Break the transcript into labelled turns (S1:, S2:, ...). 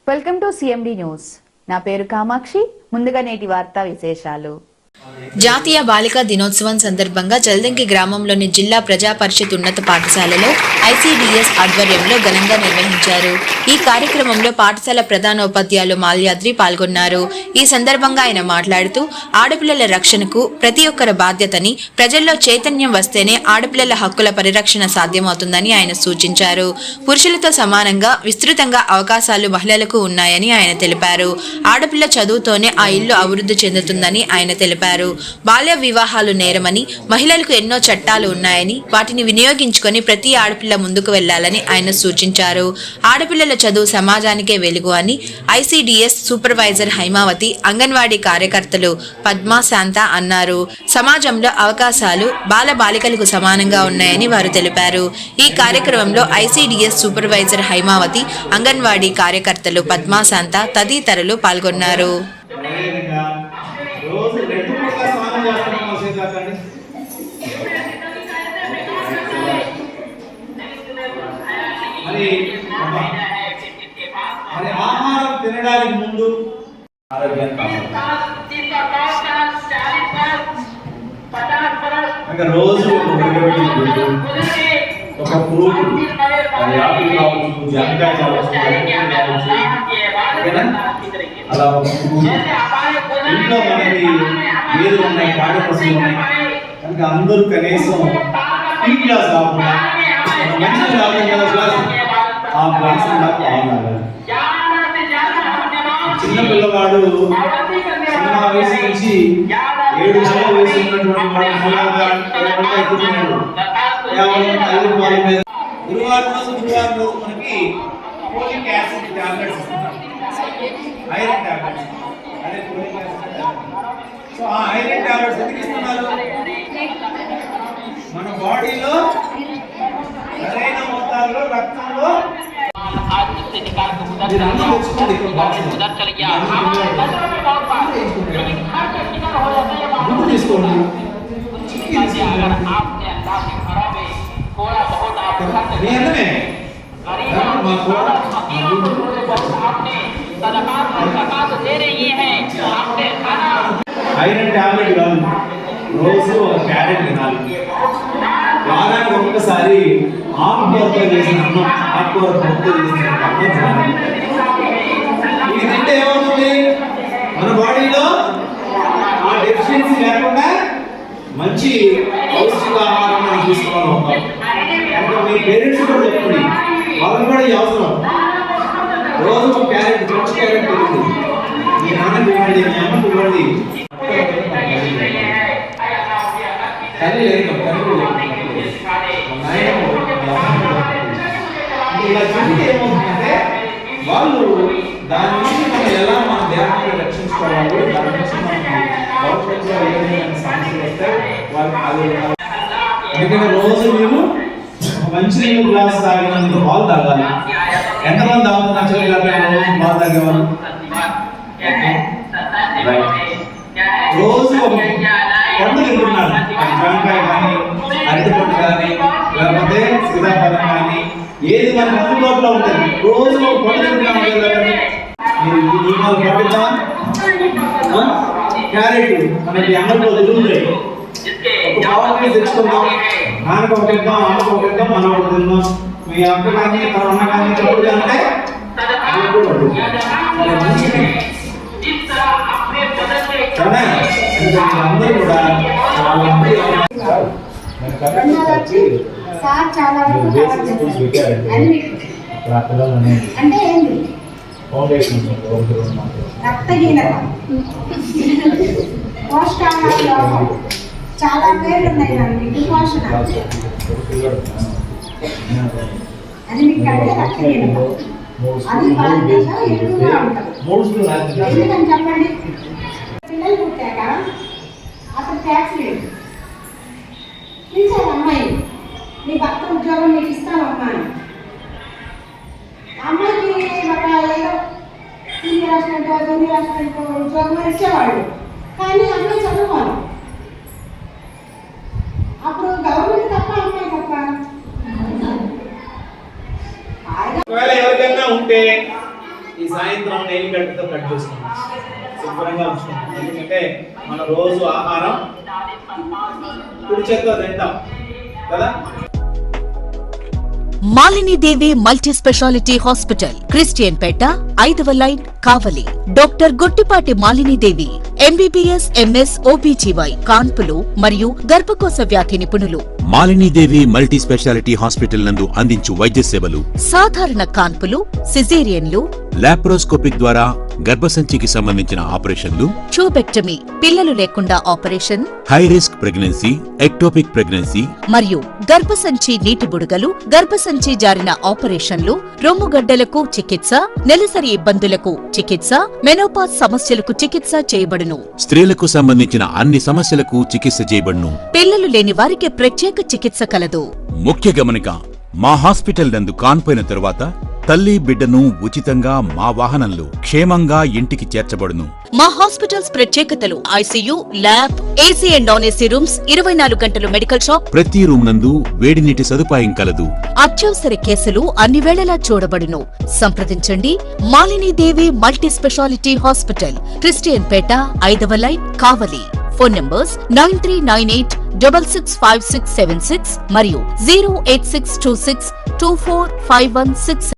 S1: Welcome to CMD news. నా పేరు కామాక్షి. ముందుగా నేటి వార్తా విశేషాలు.
S2: జాతీయ బాలికా దినోత్సవం సందర్భంగా జల్దంకి గ్రామంలోని జిల్లా ప్రజా పరిషత్ ఉన్నత పాఠశాలలో ఐసిడిఎస్ ఆధ్వర్యంలో ఘనంగా నిర్వహించారు. ఈ కార్యక్రమంలో పాఠశాల ప్రధానోపాధ్యాయులు మాల్యాద్రి పాల్గొన్నారు. ఈ సందర్భంగా ఆయన మాట్లాడుతూ ఆడపిల్లల రక్షణకు ప్రతి ఒక్కరి బాధ్యతని, ప్రజల్లో చైతన్యం వస్తేనే ఆడపిల్లల హక్కుల పరిరక్షణ సాధ్యమవుతుందని ఆయన సూచించారు. పురుషులతో సమానంగా విస్తృతంగా అవకాశాలు మహిళలకు ఉన్నాయని ఆయన తెలిపారు. ఆడపిల్ల చదువుతోనే ఆ ఇల్లు అభివృద్ధి చెందుతుందని ఆయన తెలిపారు. బాల్య వివాహాలు నేరమని, మహిళలకు ఎన్నో చట్టాలు ఉన్నాయని, వాటిని వినియోగించుకొని ప్రతి ఆడపిల్ల ముందుకు వెళ్లాలని ఆయన సూచించారు. ఆడపిల్లల చదువు సమాజానికే వెలుగు అని ఐసిడిఎస్ సూపర్వైజర్ హైమావతి, అంగన్వాడీ కార్యకర్తలు పద్మ, శాంత అన్నారు. సమాజంలో అవకాశాలు బాల బాలికలకు సమానంగా ఉన్నాయని వారు తెలిపారు. ఈ కార్యక్రమంలో ఐసిడిఎస్ సూపర్వైజర్ హైమావతి, అంగన్వాడీ కార్యకర్తలు పద్మ, శాంత తదితరులు పాల్గొన్నారు.
S3: మరి ఆహారం తినడానికి ముందు రోజు ఒక ఫ్రూట్, అది యాపిల్ కావచ్చు, జామకాయ కావచ్చు, అలా ఒక ఫ్రూట్. ఇంట్లో మనకి ఏది ఉన్నాయి, పాడి పశువులు ఉన్నాయి కనుక అందరూ కనీసం టీ గ్లాస్ కాకుండా మంచి తాగుతాం కదా గ్లాస్, ఆ గ్లాస్ తాగాలి. చిన్న పిల్లవాడు చిన్న వయసు నుంచి 7 నెలల వయసు ఉన్నటువంటి వాడు గురువారం రోజు మనకి ఫోలిక్ యాసిడ్ టాబ్లెట్స్ ఇస్తున్నారు, ఐరన్ టాబ్లెట్స్. అదే ఫోలిక్ యాసిడ్. సో ఆ ఐరన్ టాబ్లెట్స్ ఎందుకు ఇస్తున్నారు? మన బాడీలో సరైన మోతాదులో రక్తంలో తీసుకోండి. ఐరన్ టాబ్లెట్ కాదు, రోజు ఒక క్యారెట్ తినాలి. వారానికి ఒక్కసారి ఆకుకూరతో చేసిన అన్నం, ఆకుకూర పప్పుతో చేసిన అన్నం తినాలి. ఇది తింటే ఏమవుతుంది? మన బాడీలో ఆ డెఫిషియన్సీ లేకుండా మంచి పౌష్టికాహారం మనం తీసుకోవాలి. అంటే మీ పేరెంట్స్ కూడా చెప్పండి, వాళ్ళని కూడా ఈ అవసరం. రోజు ఒక క్యారెట్, మంచి క్యారెట్ తింటుంది. మీ నాన్నకి ఇవ్వండి, మీ అమ్మకి ఇవ్వండి. తల్లి లేదు, ఇలా చెప్తే ఏమవుతుందంటే వాళ్ళు దాని నుంచి మనం ఎలా మన దేహాన్ని రక్షించుకోవాలి, దాని నుంచి మనకి భవిష్యత్తులో ఏదైనా సమస్యలు వస్తే వాళ్ళు అది. ఎందుకంటే రోజు మీరు మంచి నీళ్ళు గ్లాస్ తాగినందుకు పాలు తాగాలి. ఎంతమంది తాగుతున్నారు రోజు పాలు తాగేవాళ్ళు? రోజు పండు తింటున్నారు, జామకాయ కానీ, అరటిపండు కానీ, లేకపోతే సీతాఫలం కానీ, ఏది మనకు అందుబాటులో ఉంటుంది. రోజు పండు తింటున్నాం. పండుతా క్యారెట్ మనకి అన్నంలో తిరుగుతాయి. ఒక పావు తెచ్చుకుందాం, నాన్నకు ఒకటి ఇద్దాం, అమ్మకు ఒకటి ఇద్దాం, మనం ఒకటి తిందాం. మీ అక్క కానీ తన అన్న కానీ ఎప్పుడు అంటే అందరూ కూడా
S4: చాలా పేర్లు ఉన్నాయి. పోషణ అది మీకు అంటే రక్తహీనత, అది బాధ్యతగా ఎక్కువగా ఉంటుంది. ఎందుకని చెప్పండి? పిల్లలు పుట్టాక అసలు ట్యాక్స్ లేదు. పిలిచారు అమ్మాయి, నీ భర్త ఉద్యోగం నీకు ఇస్తానమ్మా అని. అమ్మాయికి ఒక ఏదో సీనియర్ హాస్టల్, జూనియర్ హాస్టల్ ఉద్యోగం ఇచ్చేవాళ్ళు. కానీ అమ్మాయి చదువుకోవాలి. అప్పుడు గవర్నమెంట్ తప్ప అమ్మాయి తప్ప.
S3: ఒకవేళ ఎవరికైనా ఉంటే ఈ సాయంత్రం సాయంత్రం నెయిల్ కట్తో కట్ చేసుకుంటాం, శుభ్రంగా ఉంచుకుంటాం. ఎందుకంటే మన రోజు ఆహారం కుడి చేత్తో తింటాం కదా.
S5: Malinidevi multi speciality hospital, Christian Peta, 5వ line, Kavali. Doctor Gottipati Malinidevi, MBBS, MS, OBGY, కాన్పులు మరియు గర్భకోశ వ్యాధి నిపుణులు.
S6: మాలినీదేవి మల్టీ స్పెషాలిటీ హాస్పిటల్ నందు అందించు వైద్య సేవలు:
S5: సాధారణ కాన్పులు, సిజేరియన్లు,
S6: లాప్రోస్కోపిక్ ద్వారా గర్భసంచికి సంబంధించిన ఆపరేషన్లు,
S5: ట్యూబెక్టమీ, పిల్లలు లేకుండా operation,
S6: high risk pregnancy, ectopic pregnancy
S5: మరియు గర్భసంచి నీటి బుడగలు, గర్భసంచి జారిన ఆపరేషన్లు, రొమ్ముగడ్డలకు చికిత్స, నెలసరి ఇబ్బందులకు చికిత్స, మెనోపాజ్ సమస్యలకు చికిత్స చేయబడును.
S6: స్త్రీలకు సంబంధించిన అన్ని సమస్యలకు చికిత్స చేయబడును.
S5: పిల్లలు లేని వారికి ప్రత్యేక చికిత్స కలదు.
S6: ముఖ్య గమనిక: మా హాస్పిటల్ నందు కాన్పోయిన తరువాత తల్లి బిడ్డను ఉచితంగా మా వాహనంలో క్షేమంగా ఇంటికి చేర్చబడును.
S5: మా హాస్పిటల్స్ ప్రత్యేకతలు: ICU, lab, AC and non AC rooms, 24 గంటలు మెడికల్ షాప్,
S6: ప్రతి రూమ్ నందు వేడి నీటి సదుపాయం కలదు.
S5: అత్యవసర కేసులు అన్ని వేళలా చూడబడును. సంప్రదించండి Malinidevi multi speciality hospital, Christian Peta, 5వ లైన్, కావలి. ఫోన్ నంబర్స్ 9398665676 మరియు 08626245166.